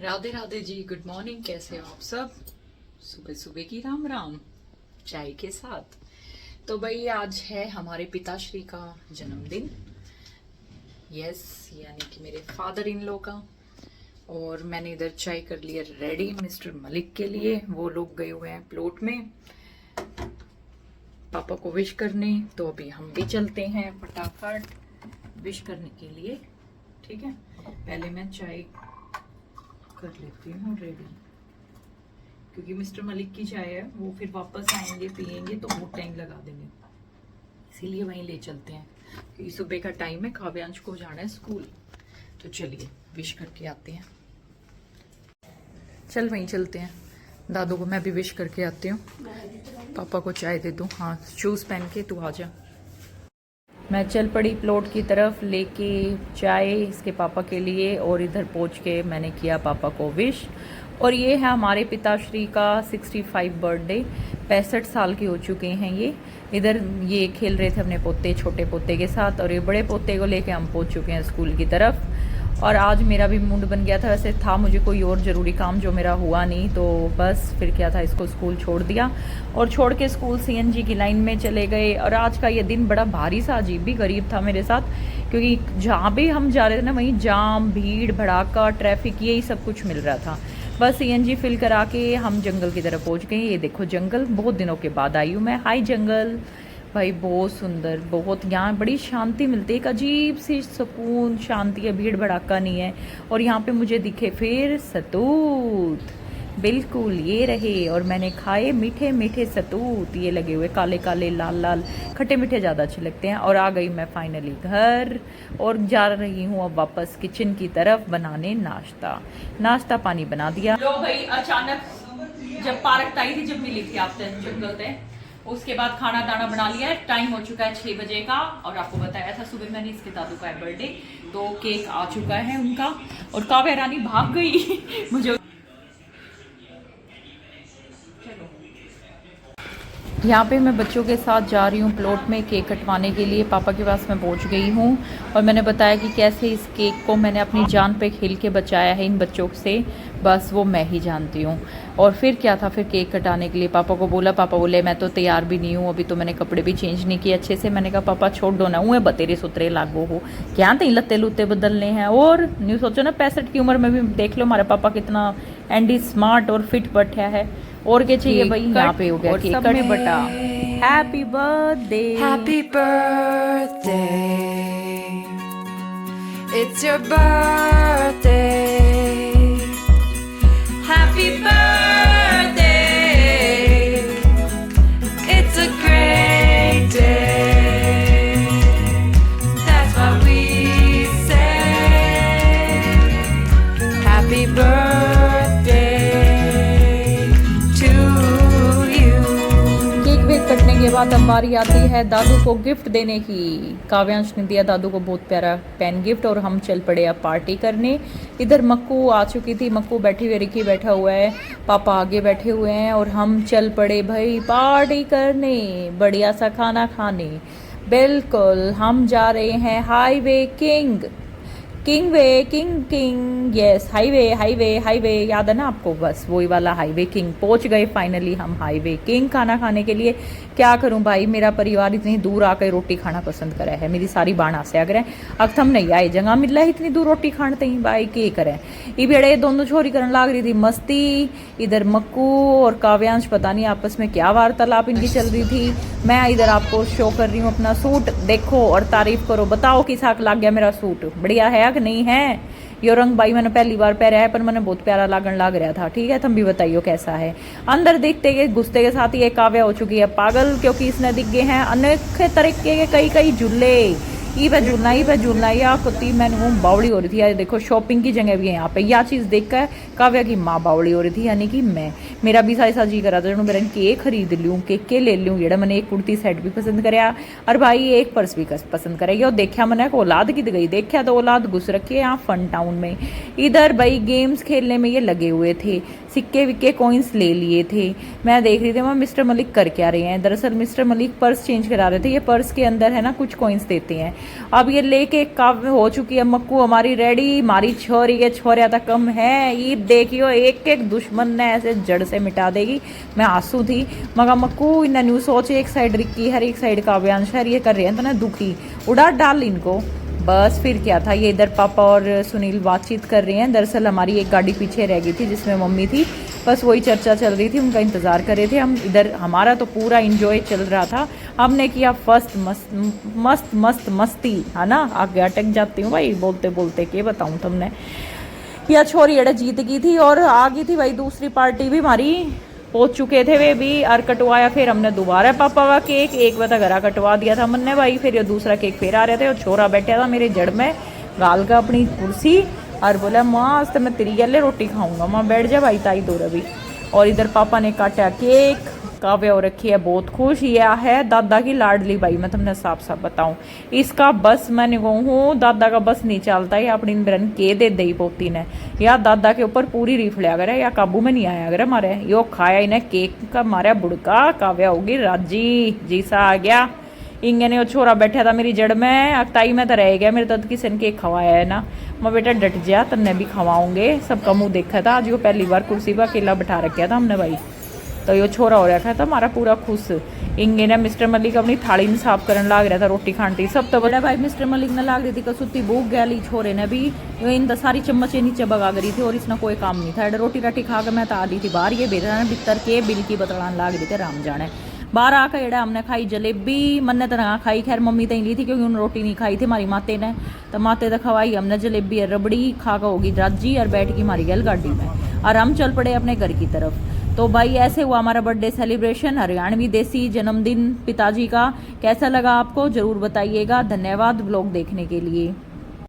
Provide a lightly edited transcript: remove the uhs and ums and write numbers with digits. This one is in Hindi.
Radhe Radhe ji, good morning. कैसे हो आप सब? सुबह सुबह की राम राम चाय के साथ। तो भाई आज है हमारे पिताश्री का जन्मदिन। यस, यानी कि मेरे फादर इन लॉ का। और मैंने इधर चाय कर लिया रेडी मिस्टर मलिक के लिए। वो लोग गए हुए हैं प्लॉट में पापा को विश करने। तो अभी हम भी चलते हैं फटाफट विश करने के लिए। ठीक है, पहले मैं चाय कर लेती हूँ रेडी, क्योंकि मिस्टर मलिक की चाय है, वो फिर वापस आएंगे पियेंगे तो बहुत टाइम लगा देंगे, इसीलिए वहीं ले चलते हैं। क्योंकि सुबह का टाइम है, काव्यांश को जाना है स्कूल। तो चलिए विश करके आते हैं। चल वहीं चलते हैं। दादू को मैं भी विश करके आती हूँ। पापा को चाय दे दूँ। हाँ, शूज पहन के तू आ जा। मैं चल पड़ी प्लॉट की तरफ लेके चाय इसके पापा के लिए, और इधर पहुंच के मैंने किया पापा को विश। और ये है हमारे पिताश्री का 65 बर्थडे। 65 साल के हो चुके हैं ये। इधर ये खेल रहे थे अपने पोते, छोटे पोते के साथ, और ये बड़े पोते को लेके हम पहुंच चुके हैं स्कूल की तरफ। और आज मेरा भी मूड बन गया था, वैसे था मुझे कोई और ज़रूरी काम जो मेरा हुआ नहीं, तो बस फिर क्या था, इसको स्कूल छोड़ दिया और छोड़ के स्कूल सीएनजी की लाइन में चले गए। और आज का ये दिन बड़ा भारी सा अजीब भी गरीब था मेरे साथ, क्योंकि जहाँ भी हम जा रहे थे ना, वहीं जाम, भीड़ भड़ाका, ट्रैफिक, यही सब कुछ मिल रहा था। बस सीएनजी फिल करा के हम जंगल की तरफ पहुँच गए। ये देखो जंगल, बहुत दिनों के बाद आई हूँ मैं। हाय जंगल भाई, बहुत सुंदर, बहुत यहाँ बड़ी शांति मिलती है, एक अजीब सी सुकून शांति है, भीड़ भड़ाका नहीं है। और यहाँ पे मुझे दिखे फिर सतूत, बिल्कुल ये रहे। और मैंने खाए मीठे मीठे सतूत, ये लगे हुए काले काले लाल लाल, खट्टे मीठे ज़्यादा अच्छे लगते हैं। और आ गई मैं फाइनली घर, और जा रही हूँ अब वापस किचन की तरफ बनाने नाश्ता पानी बना दिया। लो भाई, अचानक जब पार्क आई थी, जब मिली थी आप जंगल में, उसके बाद खाना दाना बना लिया है। टाइम हो चुका है 6 बजे का। और आपको बताया था सुबह मैंने, इसके दादू का है बर्थडे, तो केक आ चुका है उनका। और काव्या रानी भाग गई मुझे। यहाँ पे मैं बच्चों के साथ जा रही हूँ प्लॉट में केक कटवाने के लिए। पापा के पास मैं पहुँच गई हूँ, और मैंने बताया कि कैसे इस केक को मैंने अपनी जान पे खेल के बचाया है इन बच्चों से, बस वो मैं ही जानती हूँ। और फिर क्या था, फिर केक कटाने के लिए पापा को बोला। पापा बोले मैं तो तैयार भी नहीं हूँ, अभी तो मैंने कपड़े भी चेंज नहीं किए अच्छे से। मैंने कहा पापा छोड़ दो ना, हुए बतेरे सुतरे लागो हो, क्या तीन लत्ते लुत्ते बदलने हैं। और न्यू सोचो ना, 65 की उम्र में भी देख लो हमारे पापा कितना एंडी स्मार्ट और फिट बैठा है। और क्या चाहिए भाई, यहाँ पे हो गया केक कट बटा। Happy birthday, happy birthday, it's your birthday, happy birthday, it's a great day, that's what we say, happy birthday कटने के बाद अब बारी आती है दादू को गिफ्ट देने की। काव्यांश ने दिया दादू को बहुत प्यारा पेन गिफ्ट, और हम चल पड़े अब पार्टी करने। इधर मक्कू आ चुकी थी, मक्कू बैठी हुई, रिकी बैठा हुआ है, पापा आगे बैठे हुए हैं, और हम चल पड़े भाई पार्टी करने, बढ़िया सा खाना खाने। बिल्कुल हम जा रहे हैं हाईवे किंग, यस, हाईवे याद है ना आपको, बस वही वाला हाईवे किंग। पहुंच गए फाइनली हम हाईवे किंग खाना खाने के लिए। क्या करूं भाई, मेरा परिवार इतनी दूर आकर रोटी खाना पसंद करा है, मेरी सारी बाणा से अगर अब हम नहीं आए, जगह मिल रहा है इतनी दूर रोटी खाते ही भाई, के करें। ये बेड़े दोनों छोरी करने लाग रही थी मस्ती। इधर मक्कू और काव्यांश पता नहीं आपस में क्या वार्तालाप इनकी चल रही थी। मैं इधर आपको शो कर रही हूँ अपना सूट, देखो और तारीफ करो, बताओ किस हक लग गया मेरा सूट, बढ़िया है कि नहीं है। यो रंग भाई मैंने पहली बार पहना है, पर मैंने बहुत प्यारा लागण लाग रहा था। ठीक है, तुम भी बताइयो कैसा है। अंदर देखते के घुसते के साथ ही एक काव्या हो चुकी है पागल, क्योंकि इसने दिख गए हैं अनेक तरीके के कई झूले। ई पे झूलना या कुत्ती मैंने वो बावड़ी हो रही थी। यार देखो शॉपिंग की जगह भी है यहाँ पे। यह चीज़ देखकर काव्या की माँ बावड़ी हो रही थी, यानी कि मैं, मेरा भी ऐसा जी करा था जो मेरे केक खरीद लूँ, केक ले लूँ। जेड़ा मैंने एक कुर्ती सेट भी पसंद कराया, और भाई एक पर्स भी पसंद कराई। और देखा मैंने औलाद की गई, देखा तो औलाद घुस रखी है यहाँ फन टाउन में। इधर भाई गेम्स खेलने में ये लगे हुए थे। सिक्के विक्के कॉइन्स ले लिए थे। मैं देख रही थी वहाँ मिस्टर मलिक कर क्या रहे हैं। दरअसल मिस्टर मलिक पर्स चेंज करा रहे थे। ये पर्स के अंदर है ना कुछ कॉइन्स देते हैं। अब ये लेके कब हो चुकी है मक्कू हमारी रेडी। हमारी छोरी के छोरिया तक कम है। ये देखियो एक एक दुश्मन ने ऐसे जड़ से मिटा देगी। मैं आंसू थी मगर मक्कू इन न्यू सोच एक साइड रिक्की हर एक साइड काव्यांश है। ये कर रहे हैं तो ना दुखी उड़ा डाल इनको। बस फिर क्या था, ये इधर पापा और सुनील बातचीत कर रहे हैं। दरअसल हमारी एक गाड़ी पीछे रह गई थी जिसमें मम्मी थी। बस वही चर्चा चल रही थी, उनका इंतज़ार कर रहे थे हम। इधर हमारा तो पूरा इंजॉय चल रहा था। हमने किया फर्स्ट मस्ती है ना। आगे अटक जाती हूँ भाई बोलते बोलते, के बताऊँ तुमने। यह छोरी अड़े जीत गई थी और आ गई थी भाई दूसरी पार्टी भी हमारी पहुंच चुके थे वे भी। और कटवाया फिर हमने दोबारा पापा का केक। एक बता घरा कटवा दिया था हमने भाई। फिर ये दूसरा केक फिर आ रहे थे और छोरा बैठा था मेरे जड़ में गाल का अपनी कुर्सी और बोला माँ आज तो मैं तेरी गले रोटी खाऊंगा। माँ बैठ जा भाई ताई दो रवि। और इधर पापा ने काटा केक। काव्य और रखी है बहुत खुश। यह है दादा की लाडली भाई। मैं तुमने साफ साफ बताऊं इसका बस मैंने कहूँ दादा का बस नहीं चलता है। अपनी बरन के दे दई पोती ने या दादा के ऊपर पूरी रीफ लिया करे या काबू में नहीं आया अगर हमारे यो खाया इन्हें केक का मारा बुड़का। काव्या होगी राजी जी सा आ गया। इंगे ने वो छोरा बैठा था मेरी जड़ में। अकताई में तो रह गया मेरे तद किसी ने केक खवाया है ना। मैं बेटा डट जा तन्ने भी खवाऊंगे। सबका मुंह देखा था आज वो पहली बार कुर्सी पर अकेला बैठा रखा था हमने भाई। तो यो छोरा हो रखा था हमारा पूरा खुश। इंगे ने मिस्टर मलिक अपनी थाली में साफ करने लाग रहा था रोटी खांटी सब। तो बड़ा भाई मिस्टर मलिक ने लाग रही थी कसुती भूख गया ली छोरे ने भी। इन सारी चम्मच नीचे भगा गई थी और इसने कोई काम नहीं था। रोटी राटी खा के मैं तो आ रही थी बाहर। ये बेरा बितर के बिल की बतलान लाग रही थे राम जाने। बाहर आकर एड़ा हमने खाई जलेबी। मन्ने तो ना खाई खैर मम्मी तो ली थी क्योंकि उन्होंने रोटी नहीं खाई थी हमारी माते ने। तो माते तो खवाई हमने जलेबी और रबड़ी खा कर होगी राजी और बैठ गई हमारी गल गाड़ी में और हम चल पड़े अपने घर की तरफ। तो भाई ऐसे हुआ हमारा बर्थडे सेलिब्रेशन हरियाणवी देसी जन्मदिन पिताजी का। कैसा लगा आपको जरूर बताइएगा। धन्यवाद ब्लॉग देखने के लिए।